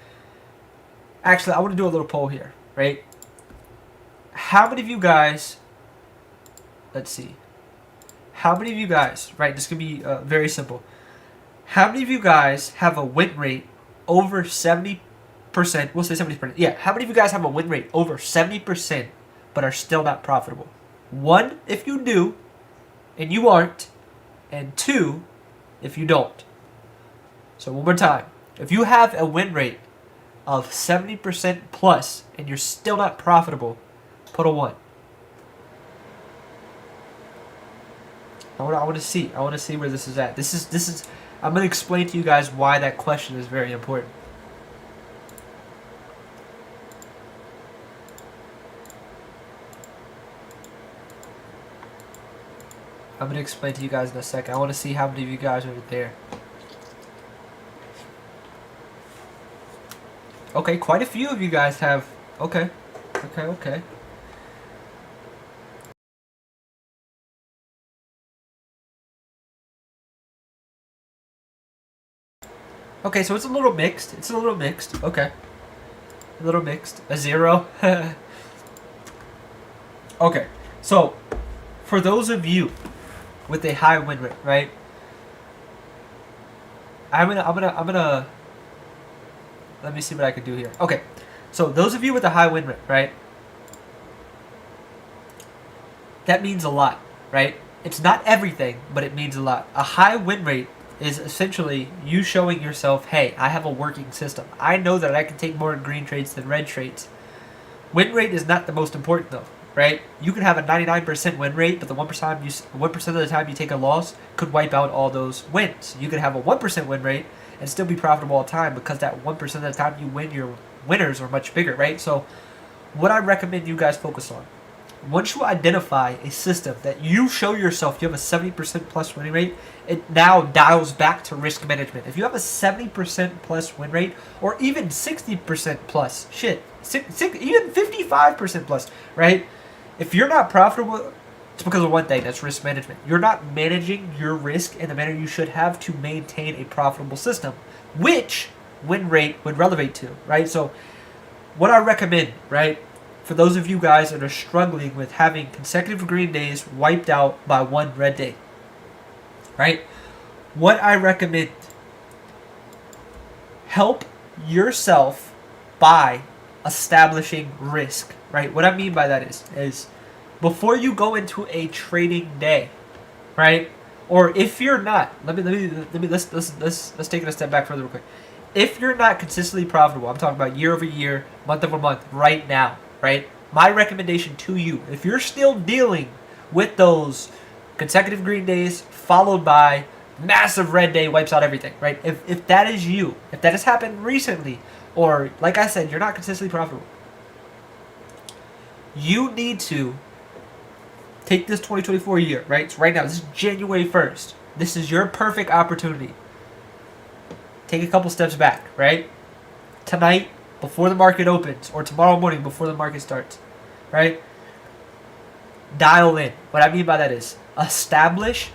Actually, I want to do a little poll here, right? How many of you guys, let's see. How many of you guys, right, this could be very simple. How many of you guys have a win rate over 70%? We'll say 70%. Yeah, how many of you guys have a win rate over 70% but are still not profitable? 1, if you do, and you aren't. And 2, if you don't. So one more time. If you have a win rate of 70% plus and you're still not profitable, put a 1. I want to see where this is at. This is I'm going to explain to you guys why that question is very important. I'm going to explain to you guys in a second. I want to see how many of you guys are there. Okay, quite a few of you guys have. Okay. Okay, so it's a little mixed. Okay. A little mixed. A 0. Okay. So, for those of you with a high win rate, right? I'm gonna let me see what I can do here. Okay. So, those of you with a high win rate, right? That means a lot, right? It's not everything, but it means a lot. A high win rate is essentially you showing yourself, hey, I have a working system. I know that I can take more green trades than red trades. Win rate is not the most important though, right? You can have a 99% win rate, but the 1% of the time you take a loss could wipe out all those wins. You could have a 1% win rate and still be profitable all the time because that 1% of the time you win, your winners are much bigger, right? So what I recommend you guys focus on, once you identify a system that you show yourself you have a 70% plus winning rate, it now dials back to risk management. If you have a 70% plus win rate, or even 60% plus, even 55% plus, right? If you're not profitable It's because of one thing, that's risk management. You're not managing your risk in the manner you should have to maintain a profitable system, which win rate would relevate to, right? So what I recommend, right, for those of you guys that are struggling with having consecutive green days wiped out by one red day, right? What I recommend, help yourself by establishing risk, right? What I mean by that is before you go into a trading day, right? Or if you're not, let's take it a step back further real quick. If you're not consistently profitable, I'm talking about year over year, month over month, right now, right? My recommendation to you, if you're still dealing with those consecutive green days followed by massive red day wipes out everything, right? If that is you, if that has happened recently, or like I said, you're not consistently profitable, you need to take this 2024 year, right? So right now, this is January 1st. This is your perfect opportunity. Take a couple steps back, right? Tonight, before the market opens, or tomorrow morning before the market starts, right? Dial in. What I mean by that is establish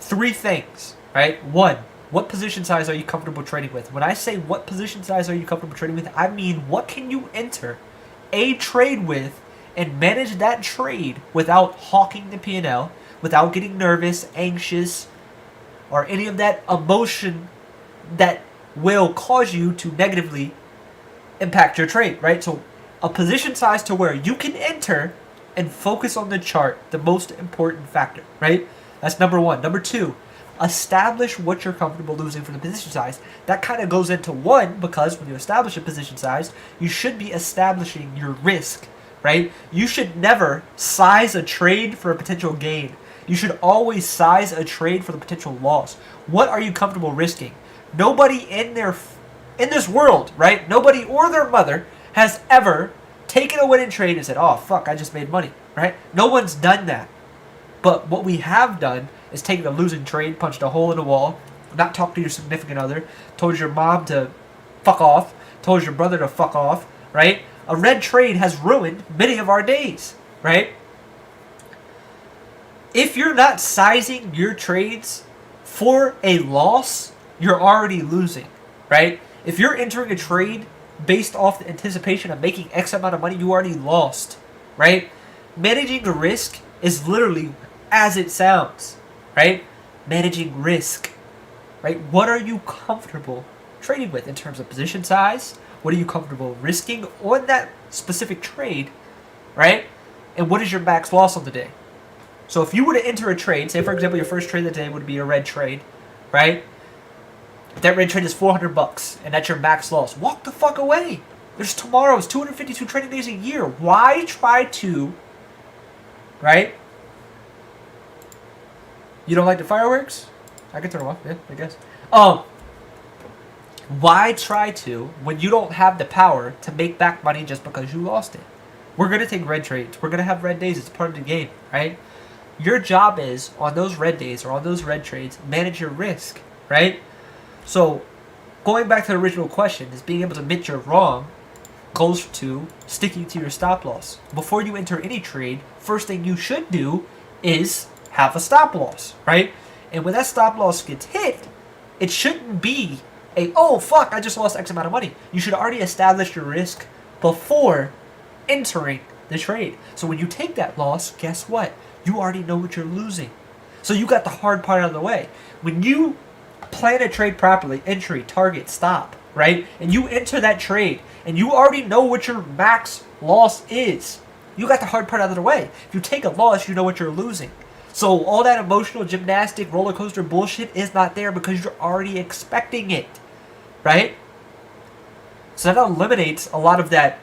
3 things, right? 1, what position size are you comfortable trading with? When I say what position size are you comfortable trading with, I mean what can you enter a trade with and manage that trade without hawking the P&L, without getting nervous, anxious, or any of that emotion that will cause you to negatively impact your trade, right? So a position size to where you can enter and focus on the chart, the most important factor, right? That's number 1. Number 2, establish what you're comfortable losing for the position size. That kind of goes into 1, because when you establish a position size, you should be establishing your risk, right? You should never size a trade for a potential gain. You should always size a trade for the potential loss. What are you comfortable risking? Nobody in this world, right? Nobody or their mother has ever taken a winning trade and said, "Oh fuck, I just made money," right? No one's done that. But what we have done is taken a losing trade, punched a hole in the wall, not talked to your significant other, told your mom to fuck off, told your brother to fuck off, right? A red trade has ruined many of our days, right? If you're not sizing your trades for a loss, you're already losing, right? If you're entering a trade based off the anticipation of making X amount of money, you already lost, right? Managing the risk is literally as it sounds, right? Managing risk, right? What are you comfortable trading with in terms of position size? What are you comfortable risking on that specific trade, right? And what is your max loss on the day? So if you were to enter a trade, say for example your first trade of the day would be a red trade, right? If that red trade is $400 and that's your max loss, walk the fuck away. There's tomorrow's 252 trading days a year. Why try to, right? You don't like the fireworks? I can turn them off, yeah, I guess. Why try to when you don't have the power to make back money just because you lost it? We're going to take red trades. We're going to have red days. It's part of the game, right? Your job is, on those red days or on those red trades, manage your risk, right? So, going back to the original question, is being able to admit you're wrong goes to sticking to your stop loss. Before you enter any trade, first thing you should do is have a stop loss, right? And when that stop loss gets hit, it shouldn't be oh fuck, I just lost X amount of money. You should already establish your risk before entering the trade. So when you take that loss, guess what? You already know what you're losing. So you got the hard part out of the way. When you plan a trade properly, entry, target, stop, right? And you enter that trade and you already know what your max loss is. You got the hard part out of the way. If you take a loss, you know what you're losing. So all that emotional gymnastic roller coaster bullshit is not there because you're already expecting it, right? So that eliminates a lot of that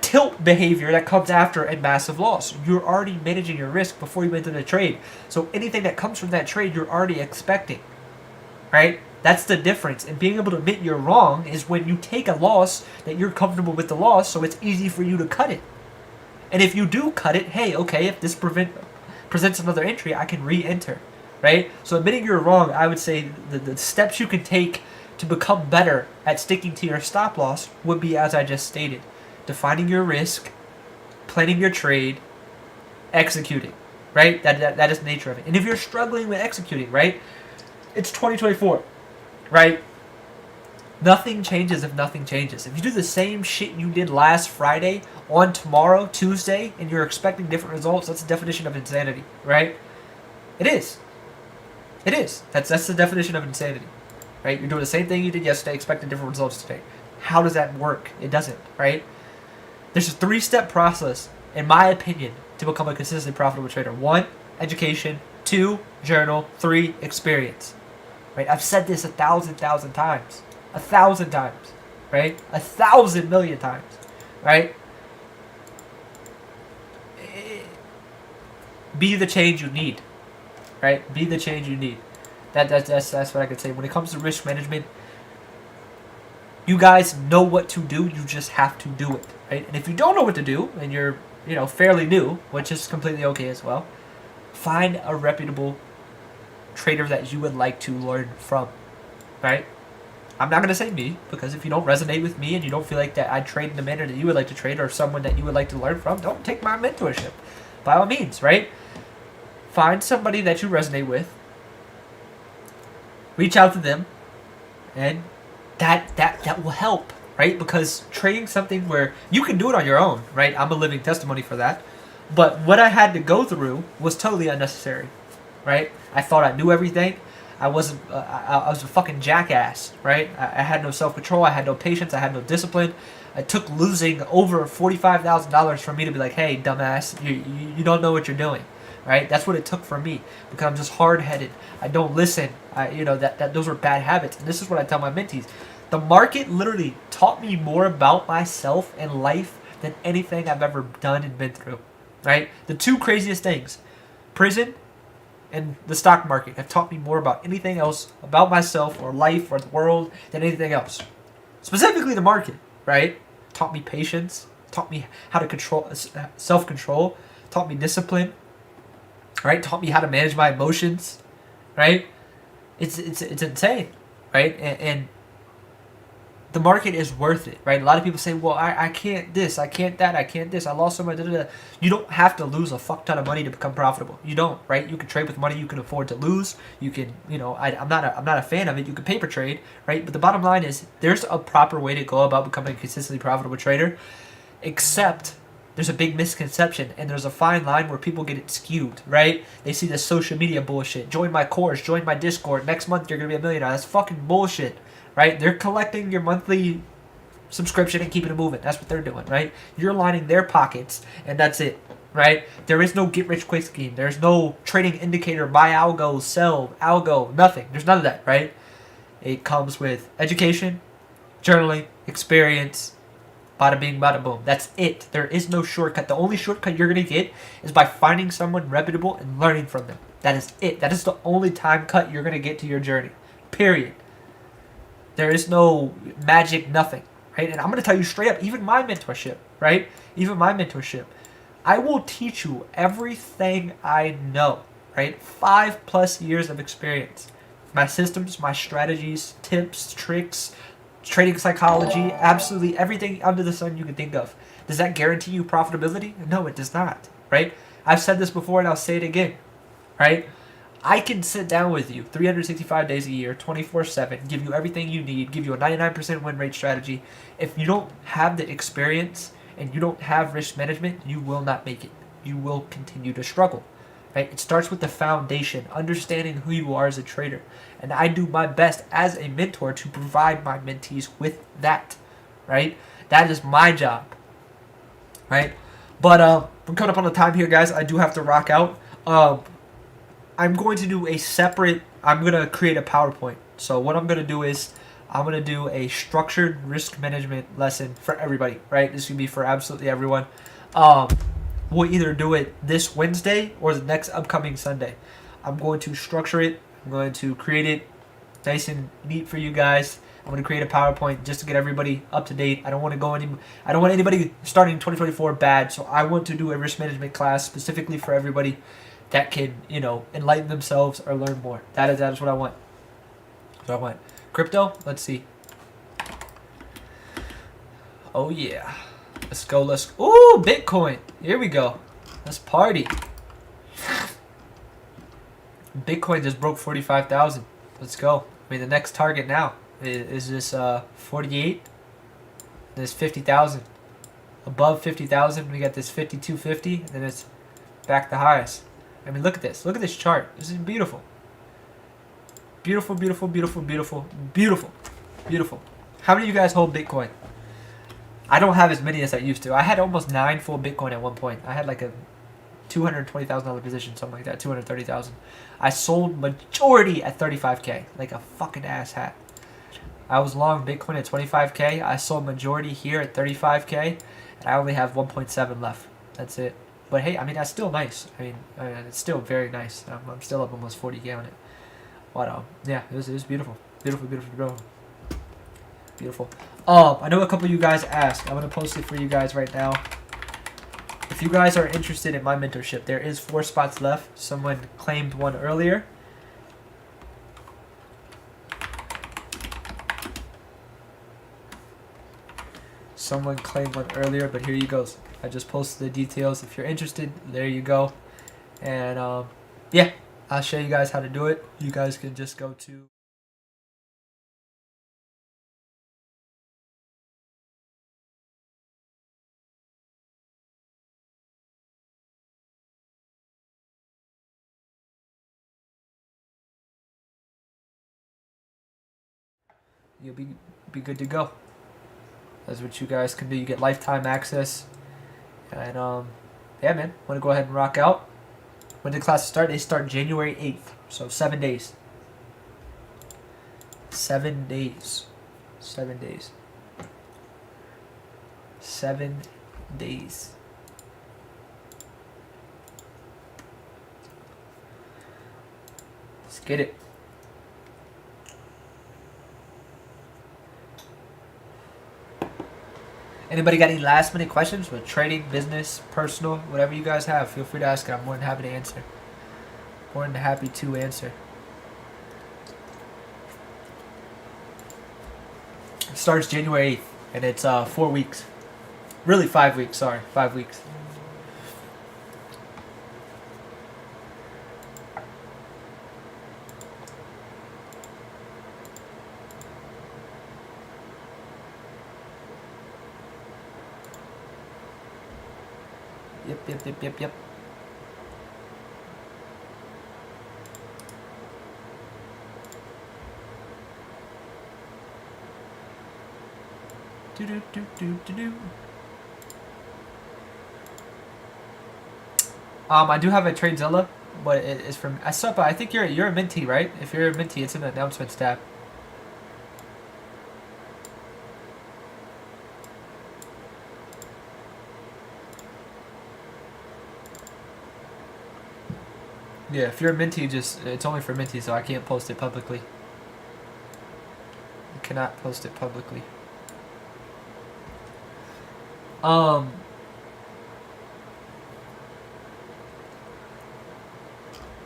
tilt behavior that comes after a massive loss. You're already managing your risk before you enter the trade. So anything that comes from that trade, you're already expecting, right? That's the difference. And being able to admit you're wrong is when you take a loss that you're comfortable with the loss, so it's easy for you to cut it. And if you do cut it, hey, okay, if this presents another entry, I can re-enter, right? So admitting you're wrong, I would say the steps you can take to become better at sticking to your stop loss would be as I just stated. Defining your risk, planning your trade, executing, right? That is the nature of it. And if you're struggling with executing, right, it's 2024, right? Nothing changes if nothing changes. If you do the same shit you did last Friday on tomorrow, Tuesday, and you're expecting different results, that's the definition of insanity, right? It is. It is. That's the definition of insanity, right? You're doing the same thing you did yesterday, expecting different results today. How does that work? It doesn't, right? There's a 3-step process, in my opinion, to become a consistently profitable trader. 1, education. 2, journal. 3, experience. Right? I've said this 1,000 times. 1,000 times. Right? 1,000 million times. Right? Be the change you need. Right? Be the change you need. That's what I could say. When it comes to risk management, you guys know what to do. You just have to do it. Right? And if you don't know what to do, and you're fairly new, which is completely okay as well, find a reputable trader that you would like to learn from. Right? I'm not going to say me, because if you don't resonate with me and you don't feel like that I trade in the manner that you would like to trade, or someone that you would like to learn from, don't take my mentorship. By all means, right? Find somebody that you resonate with. Reach out to them. And that will help, right? Because trading something where you can do it on your own, right? I'm a living testimony for that. But what I had to go through was totally unnecessary, right? I thought I knew everything. I wasn't. I was a fucking jackass, right? I had no self-control. I had no patience. I had no discipline. It took losing over $45,000 for me to be like, hey, dumbass, you don't know what you're doing, right? That's what it took for me, because I'm just hard-headed. I don't listen. Those were bad habits. And this is what I tell my mentees. The market literally taught me more about myself and life than anything I've ever done and been through, right? The 2 craziest things, prison and the stock market, have taught me more about anything else, about myself or life or the world, than anything else. Specifically the market, right? Taught me patience, taught me how to control, self-control, taught me discipline, right? Taught me how to manage my emotions, right? It's insane, right? And the market is worth it, right? A lot of people say, well, I can't this, I can't that, I can't this, I lost so much, You don't have to lose a fuck ton of money to become profitable. You don't, right? You can trade with money you can afford to lose. You can, I'm not a fan of it. You can paper trade, right? But the bottom line is there's a proper way to go about becoming a consistently profitable trader, except there's a big misconception, and there's a fine line where people get it skewed, right? They see the social media bullshit. Join my course, join my Discord. Next month you're going to be a millionaire. That's fucking bullshit, right? They're collecting your monthly subscription and keeping it moving. That's what they're doing, right? You're lining their pockets, and that's it, right? There is no get-rich-quick scheme. There's no trading indicator, buy algo, sell algo, nothing. There's none of that, right? It comes with education, journaling, experience, bada bing, bada boom. That's it. There is no shortcut. The only shortcut you're going to get is by finding someone reputable and learning from them. That is it. That is the only time cut you're going to get to your journey. Period. There is no magic, nothing, right? And I'm going to tell you straight up, even my mentorship, right? Even my mentorship. I will teach you everything I know, right? 5+ years of experience. My systems, my strategies, tips, tricks, trading psychology, absolutely everything under the sun you can think of. Does that guarantee you profitability? No, it does not, right? I've said this before and I'll say it again, right? I can sit down with you 365 days a year, 24/7, give you everything you need, give you a 99% win rate strategy. If you don't have the experience and you don't have risk management, you will not make it. You will continue to struggle, right? It starts with the foundation, understanding who you are as a trader. And I do my best as a mentor to provide my mentees with that, right? That is my job, right? But we're coming up on the time here, guys. I do have to rock out. I'm going to do I'm going to create a PowerPoint. So what I'm going to do is I'm going to do a structured risk management lesson for everybody, right? This is going to be for absolutely everyone. We'll either do it this Wednesday or the next upcoming Sunday. I'm going to structure it. I'm going to create it nice and neat for you guys. I'm going to create a PowerPoint just to get everybody up to date. I don't want anybody starting 2024 bad. So I want to do a risk management class specifically for everybody that can, enlighten themselves or learn more. That is what I want. That's what I want. Crypto, let's see. Oh yeah. Let's go. Ooh, Bitcoin. Here we go. Let's party. Bitcoin just broke 45,000. Let's go. I mean, the next target now is this 48. This 50,000. Above 50,000, we got this 5250, and then it's back to highs. I mean, look at this. Look at this chart. This is beautiful. Beautiful, beautiful, beautiful, beautiful, beautiful, beautiful. How many of you guys hold Bitcoin? I don't have as many as I used to. I had almost 9 full Bitcoin at one point. I had like a $220,000 position, something like that, 230,000. I sold majority at 35K, like a fucking asshat. I was long Bitcoin at 25K. I sold majority here at 35K, and I only have 1.7 left. That's it. But hey, I mean, that's still nice. I mean it's still very nice. I'm still up almost 40K on it. But yeah, it was beautiful, beautiful, beautiful, beautiful, beautiful. I know a couple of you guys asked. I'm gonna post it for you guys right now. If you guys are interested in my mentorship, there is 4 spots left. Someone claimed one earlier. Someone claimed one earlier, but here you go. I just posted the details. If you're interested, there you go. And yeah, I'll show you guys how to do it. You guys can just go to... You'll be good to go. That's what you guys can do. You get lifetime access. And yeah, man, want to go ahead and rock out. When did classes start? They start January 8th. So 7 days. 7 days. 7 days. 7 days. Let's get it. Anybody got any last minute questions with trading, business, personal, whatever you guys have? Feel free to ask it. I'm more than happy to answer. More than happy to answer. It starts January 8th, and it's 4 weeks. Really 5 weeks, sorry. 5 weeks. Yep. Do. I do have a TradeZilla, but it's from But I think you're a Minty, right? If you're a Minty, it's in the announcements tab. Yeah, if you're a Minty, it's only for Minty, so I can't post it publicly. I cannot post it publicly. Oh,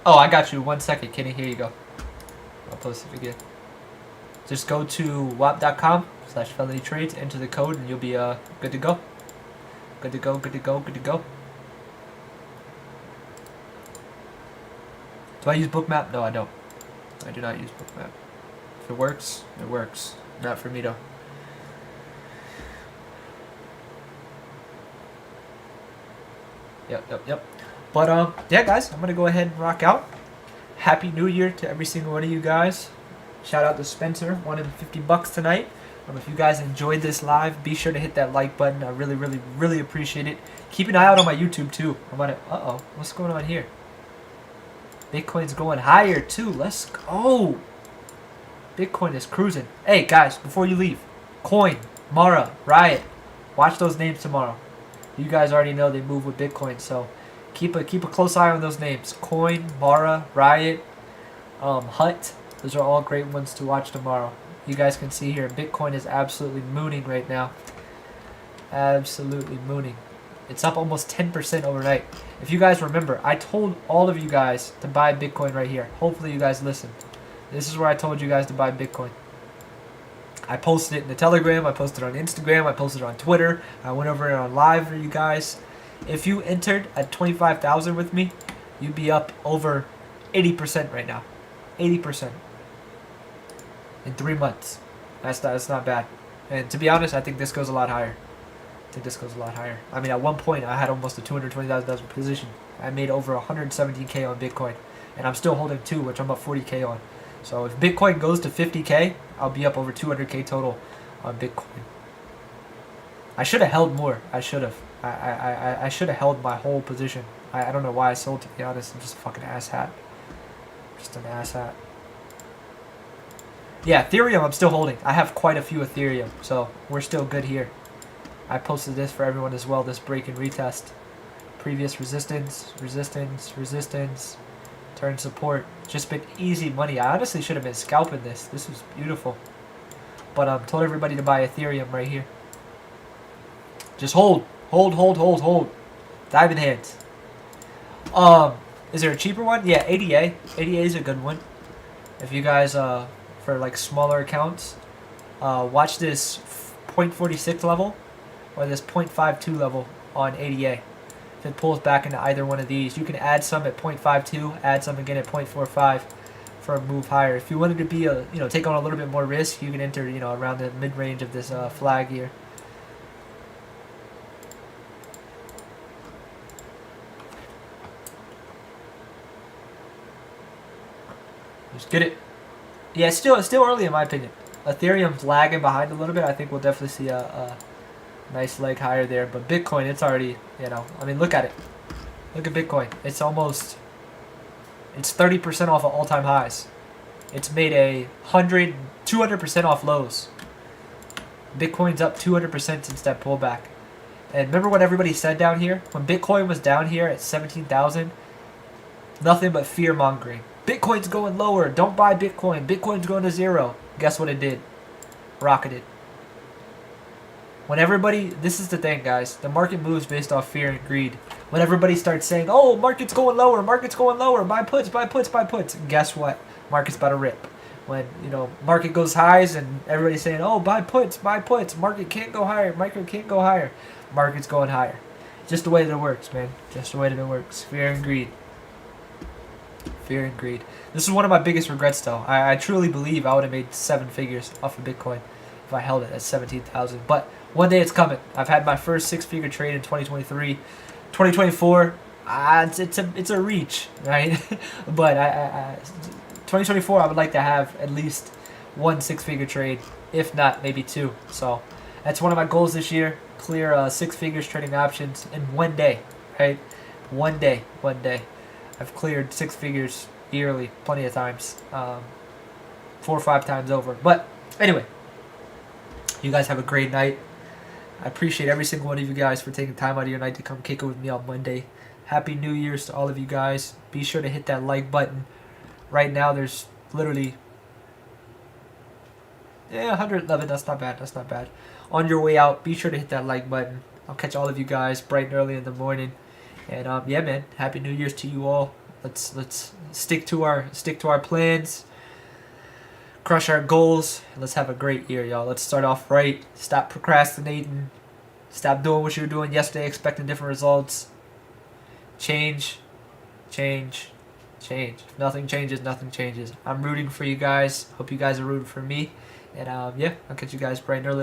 I got you. 1 second, Kenny. Here you go. I'll post it again. Just go to wap.com/felony trades, enter the code, and you'll be good to go. Good to go. Good to go. Good to go. Do I use Bookmap? No, I don't. I do not use Bookmap. If it works, it works. Not for me, though. Yep. But, yeah, guys, I'm going to go ahead and rock out. Happy New Year to every single one of you guys. Shout out to Spencer, won him $50 tonight. If you guys enjoyed this live, be sure to hit that like button. I really appreciate it. Keep an eye out on my YouTube, too. I'm on it. Uh-oh. What's going on here? Bitcoin's going higher too. Let's go. Bitcoin is cruising. Hey guys, before you leave, Coin, Mara, Riot. Watch those names tomorrow. You guys already know they move with Bitcoin, so keep a close eye on those names. Coin, Mara, Riot, Hut. Those are all great ones to watch tomorrow. You guys can see here, Bitcoin is absolutely mooning right now. Absolutely mooning. It's up almost 10% overnight. If you guys remember, I told all of you guys to buy Bitcoin right here. Hopefully you guys listened. This is where I told you guys to buy Bitcoin. I posted it in the Telegram. I posted it on Instagram. I posted it on Twitter. I went over it on live for you guys. If you entered at 25,000 with me, you'd be up over 80% right now. 80% in 3 months. That's not bad. And to be honest, I think this goes a lot higher. I mean, at one point, I had almost a $220,000 position. I made over 117K on Bitcoin, and I'm still holding 2, which I'm up 40K on. So if Bitcoin goes to 50K, I'll be up over 200K total on Bitcoin. I should have held more. I should have. I should have held my whole position. I don't know why I sold, to be honest. I'm just a fucking asshat. Just an asshat. Yeah, Ethereum I'm still holding. I have quite a few Ethereum, so we're still good here. I posted this for everyone as well, this break and retest. Previous resistance, resistance, resistance, turn support. Just been easy money. I honestly should have been scalping this. This was beautiful. But told everybody to buy Ethereum right here. Just hold. Hold, hold, hold, hold. Diamond hands. Is there a cheaper one? Yeah, ADA. ADA is a good one. If you guys, for like smaller accounts, watch this 0.46 level or this 0.52 level on ADA. If it pulls back into either one of these, you can add some at 0.52, add some again at 0.45 for a move higher. If you wanted to be take on a little bit more risk, you can enter, around the mid-range of this flag here. Just get it. Yeah, it's still early in my opinion. Ethereum's lagging behind a little bit. I think we'll definitely see a nice leg higher there. But Bitcoin, it's already, I mean, look at it. Look at Bitcoin. It's 30% off of all-time highs. It's made 200% off lows. Bitcoin's up 200% since that pullback. And remember what everybody said down here? When Bitcoin was down here at 17,000, nothing but fear-mongering. Bitcoin's going lower. Don't buy Bitcoin. Bitcoin's going to zero. Guess what it did? Rocketed. When everybody, this is the thing, guys. The market moves based off fear and greed. When everybody starts saying, oh, market's going lower, buy puts, buy puts, buy puts. Guess what? Market's about to rip. When, market goes highs and everybody's saying, oh, buy puts, market can't go higher, market's going higher. Just the way that it works, man. Just the way that it works. Fear and greed. Fear and greed. This is one of my biggest regrets, though. I truly believe I would have made 7 figures off of Bitcoin if I held it at 17,000. But one day it's coming. I've had my first 6-figure trade in 2023. 2024, it's a reach, right? But 2024, I would like to have at least 1 6-figure trade, if not maybe 2. So that's one of my goals this year. Clear 6 figures trading options in one day, right? One day. I've cleared 6 figures yearly, plenty of times, 4 or 5 times over. But anyway, you guys have a great night. I appreciate every single one of you guys for taking time out of your night to come kick it with me on Monday. Happy New Year's to all of you guys. Be sure to hit that like button. Right now, there's literally 111. That's not bad. On your way out, be sure to hit that like button. I'll catch all of you guys bright and early in the morning. And yeah, man, Happy New Year's to you all. Let's stick to our plans, crush our goals, and let's have a great year, y'all. Let's start off right. Stop procrastinating. Stop doing what you were doing yesterday, expecting different results. Change. If nothing changes, nothing changes. I'm rooting for you guys. Hope you guys are rooting for me. And yeah, I'll catch you guys bright and early.